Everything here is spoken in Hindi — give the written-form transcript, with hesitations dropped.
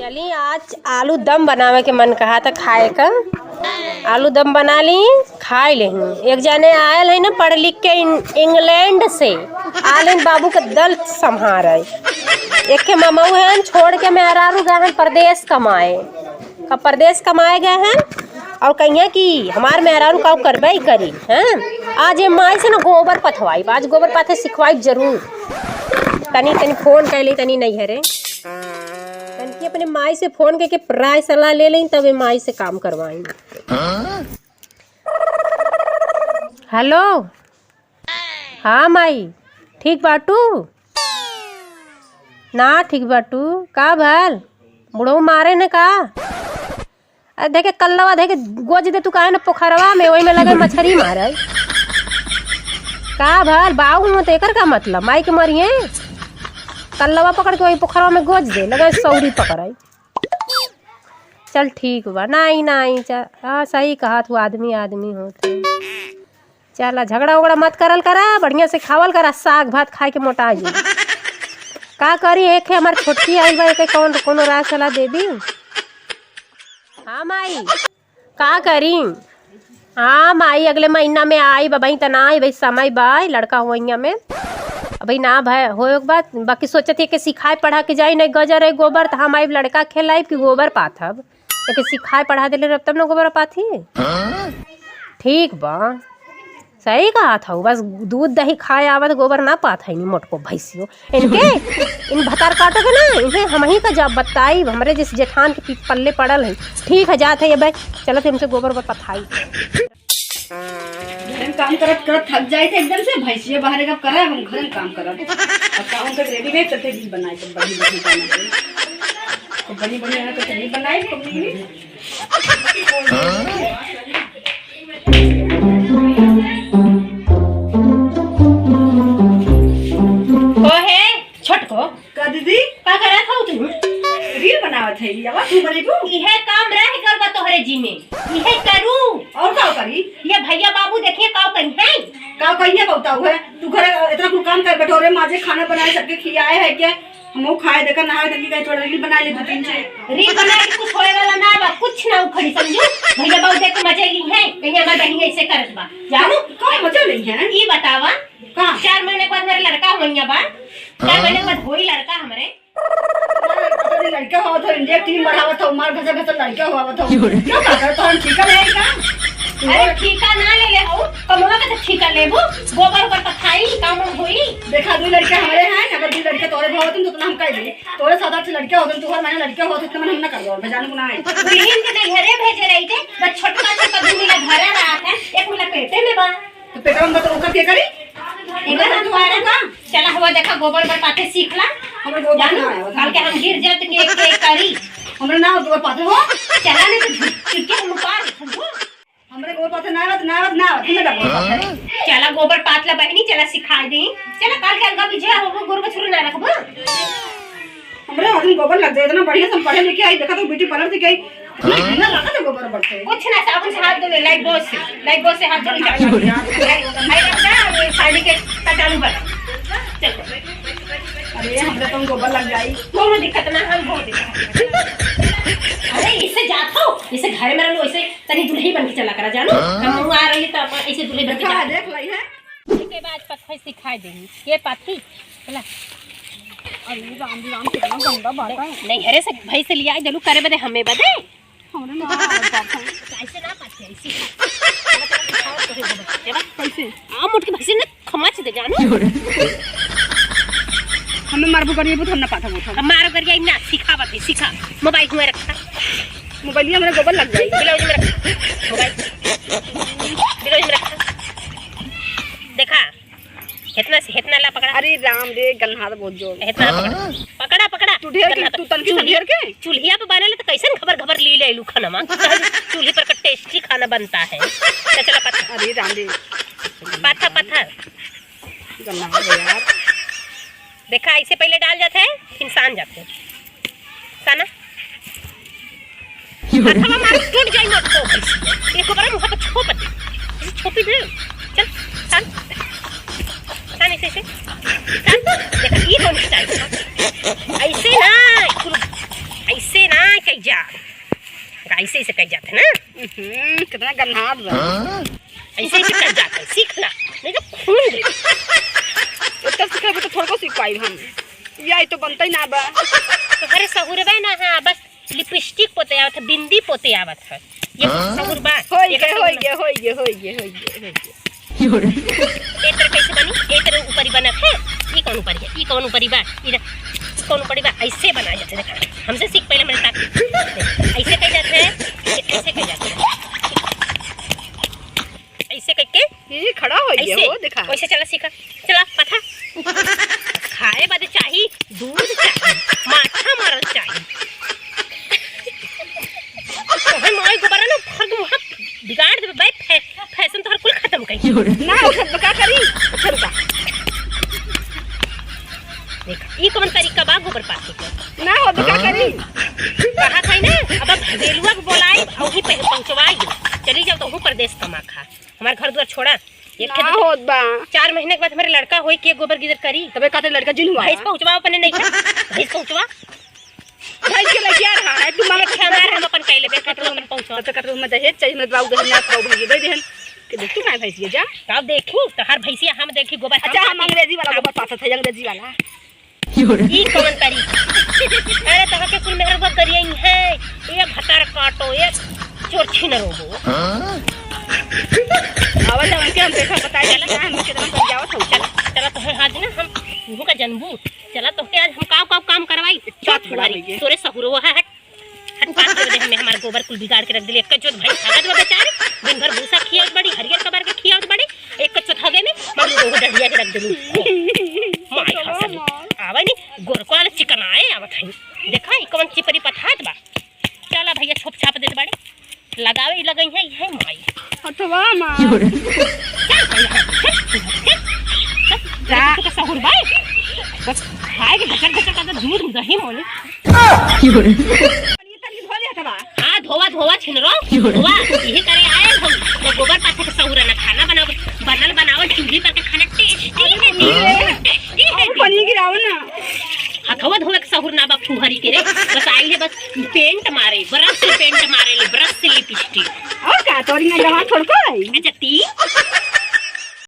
चली आज आलू दम बनावे के मन कहा था खाए का। आलू दम बना ली खाए ले। एक जने आयल है ना पढ़ लिख के इंग्लैंड से आलिन बाबू का दल संभार है। एक के ममऊ है छोड़ के मेहरारू गए हैं परदेश कमाए। कब परदेश कमाए गए हैं और कहिए कि हमार मेहरारू का करबे करी हैं। आज ये माई से ना गोबर पथवाई, आज गोबर पाथे सिखवाई जरूर। तनी तनी फोन कर ली, तनी नहीं है रे तनी अपने माई से फोन करके प्राय सलाह ले लें तब माई से काम करवाएंगे। हेलो, हाँ माई ठीक बाटू ना? ठीक बाटू का भल बुढ़ऊ मारे ने का? देखे कल्लवा देखे गोज दे तू का है ना पोखरवा में, वही में लगे मछली मारे का भल बाऊ में। तो एकर का मतलब माई के मरिए कल्लवा पकड़ के वही पोखरवा में गोज दे लगे सौरी पकड़ाई। चल ठीक बा, नहीं नहीं चल, हाँ सही कहा तू, आदमी आदमी होते। चल झगड़ा उगड़ा मत करल करा, बढ़िया से खावल करा, साग भात खाए के मोटा जी। का करी एक है हमार छोटकी आई बा, एक कौन कोनो राय सलाह दे दी। हाँ माई का करी? हाँ माई अगले महीना में आई बई तना आई भाई समय बाई लड़का हुआ में भाई ना भाई हो एक बात। बाकी सोचती कि सिखाए पढ़ा के जाई नहीं गजर है गोबर तो हम आई लड़का खेलाई कि गोबर पाथब, लेकिन सिखाए पढ़ा दिले रब तब ना गोबर पाथी। ठीक बा सही कहा था, बस दूध दही खाए आवत गोबर ना पात है। मोटको भैंसियों इनके इन भतार काटोगे ना इन्हें हम ही का जब बताई हमारे जिस जेठान के पल्ले पड़ल है। ठीक है जाते ये भाई चलो तुमसे गोबर पर पथाई। काम करत करत थक जाए थे एकदम से भैंसिया बाहर कब करा हम घर में काम करब। अब काम कर रेडी में करते भी बनाए तो बड़ी बड़ी काम तो बड़ी बड़ी है तो नहीं बनाए कभी ओ है छोटको का दीदी का करा था तू? रील बनावत है ये अब तू बड़ी तू इहे काम रह करबा तोहरे जी में इहे करू और का करी ये भैया बाबू देखिए का कहीं है का कहिए बताऊ है तू घर इतना कुछ काम कर बैठो रे माजे खाना बनाए सबके खिलाए है क्या हम खाए देखा नहाए तक कहीं थोड़ा रील बना ले दो तीन से रील बना के कुछ होए वाला ना बा, कुछ ना उखड़ी समझो। भैया बाबू देख के मजे ली है कहीं हमार बहन ऐसे करत बा जानो का मजा नहीं है ई बतावा का 4 महीने के बाद मेरा लड़का होइया बा, 4 महीने के बाद होई लड़का हमरे। लड़का हुआ था इंडिया टीम बढ़ावा था मार घसा घसा लड़का हुआ था क्यों का कर तो हम ठीका ले का? अरे ठीका ना ले ले हो कमवा के ठीका लेबो गोबर पर पथाई काम होई। देखा दो लड़के हमारे हैं अगर दो लड़के तोरे भाव तुम तो हम कह दे तोरे 7-8 लड़के होते तो हर महीने लड़के होते तो हम ना कर दो भेजाने को ना है बहन के घरे भेजे रही थे बस छोटका छोटका 2 मिला घर रहा था, 1 मिला पेटे में बा तो पेटवा में तो ओकर के करी इधर हम तुम्हारे का चला हुआ देखा गोबर पर पाथे सीखला हमरे गोबर जानो ना आया कल के हम गिर जात के करी हमरे ना गोबर पाते हो चला ने तो चुटके हम पार समझो हमरे गोबर पाते ना हमें डबल पाते चला गोबर पातला बहनी चला सिखा दी। चला कल के अलगा बिजे हो गोबर छुरी ना रखबो हमरे आदमी गोबर लग जाए इतना बढ़िया से पढ़े लिखे आई देखा तो ब्यूटी पार्लर से गई ना लगा तो गोबर बढ़ते कुछ ना साबुन से हाथ धो ले लाइट बॉस से हाथ धो ले साड़ी के कटालू पर चल। अरे हमरे तो गोबर लग जाई कोनो दिक्कत ना हम बहुत दिक्कत। अरे इससे जात हो इसे घर में रहलो ऐसे तनी दुल्ही बन के चला करा जानो हम आ रही तो ऐसे दुल्ही बन के देखा देख लई है के बाद पत्थर सिखा देंगी ये पाथी चला। अरे राम कितना गंदा बात है नहीं हरे से भाई से लिया जलू करे बदे हमें बदे हमरे ना पाते ऐसे ना पाते ऐसे कैसे आ मुठ के भैंसी ने खमाच दे जानो हमें मारबो करिए तो हम ना पाता मोटा हम मारो करिए ना सिखावत है सिखा मोबाइल में रखा मोबाइल में गोबर लग जाएगी ब्लाउज में रखा मोबाइल ब्लाउज में रखा देखा इतना ला पकड़ा। अरे राम रे गन्हार बहुत जोर इतना पकड़ा पकड़ा तू ढेर के तू तनकी से ढेर के चूल्हिया पे बनेले तो कैसन खबर ली ले लू खाना चूल्ही पर का टेस्टी खाना बनता है। चला पत्थर अरे राम रे पत्थर गन्हार यार देखा ऐसे पहले डाल जाते हैं इंसान जाते साना हवा मार टूट जाई मत को एक बार मुंह पर छोपत छोपी दे चल सान ऐसे सान देखा ये कौन स्टाइल ऐसे ना ऐसे ना कह जा, ऐसे ऐसे कह जाते ना, कितना गंधार बा। ऐसे ऐसे कह जाते, सीखना नहीं तो खून दे। इतना सीखे तो थोड़ा को सीख पाई हम, यही तो बनता ही ना बा। तो हरे सहुर बा ना, हाँ बस लिपस्टिक पोते आवत है, बिंदी पोते आवत है, ये सहुर बा। हो गया। एक तरह कैसे बनी, एक तरह ऊपरी बनत है, ये कौन ऊपरी है, ये कौन ऊपरी बा, इधर कौन ऊपरी बा, ऐसे बनाया जाता है। देखा हमसे सीख पहले मेरे ताकि ऐसे कह जाते हैं, ऐसे कह जाते हैं, ऐसे कह के ये खड़ा हो गया वो देखा। वैसे चला सीखा, चला पथा खाए बदे चाहिए, दूध चाहिए, माथा मारल चाहिए। तो मोई गोबरा ना फग वहां बिगाड़ दे भाई, फैशन तो हर कुल खत्म कर ना उठत का करी उठत का। देख ई कौन तरीका बा गोबर पाथे के, ना हो का करी कहा था ना। अब भगेलुआ को बोलाई और ही पहुंचवाई, चली जाओ तो हूं प्रदेश कमा खा, हमार घर द्वार छोड़ा। एक ना होत बा 4 महीने के बाद हमारे लड़का होई के गोबर गिदर करी, तबे कहते लड़का जिन हुआ भैंस पहुंचवा अपने नहीं था, भैंस पहुंचवा भाई के लगिया रहा है तू मामा हमार हम अपन कइले बे कटरो अपन पहुंचवा। तो कहते मैं दहेज चाहिए मैं बाबू दहेज ना खाओ भाई दे देहन के देख तू ना भैंसिया जा। तब देखी तो हर भैंसिया हम देखी गोबर। अच्छा हम अंग्रेजी वाला गोबर पाता था, अंग्रेजी वाला ई कौन करी। अरे तह के कुल मेहर बहुत करिए है, ये भतार काटो, ये चोर छीन रोबो। आवाज आवन के हम देखा पता चला हम कितना कर जावत हो। चल चला तो है आज ना हम मुंह का जनबू, चला तो के आज हम काम करवाई चौथ बुढ़ारी तोरे सहुरो है। हट हट 5 बजे हमें हमारे गोबर कुल बिगाड़ के रख दिले। एक कचोत भाई भागत में बेचारे दिन भर भूसा खियावत बड़ी, हरियर कबार के खियावत बड़ी, एक कचोत हगे में मम्मी रोह डढ़िया के रख दिलू। माय हसन आवे नहीं गोरको वाला चिकन आए आवत है। देखा ई कौन चिपरी पथात बा। चला भैया छोप छाप दे बड़े लगावे ई लगई है, ये माई अथवा मां जा सहुर भाई बस खाए के घचर का दूध दही मोले ये तनी धो लिया था। हां धोवा छिनरो धोवा यही करे आए हम तो गोबर पाथे के सहुर ना खाना बनावल चूल्ही पर के खाना टेस्टी है। और पानी गिराओ ना हथवा धोवे के सहुर ना बा फुहरी के रे, बस आई है बस पेंट मारे, ब्रश से पेंट मारे ले, ब्रश से लिपस्टिक और का तोरी ना जमा छोड़ को आई अच्छा ती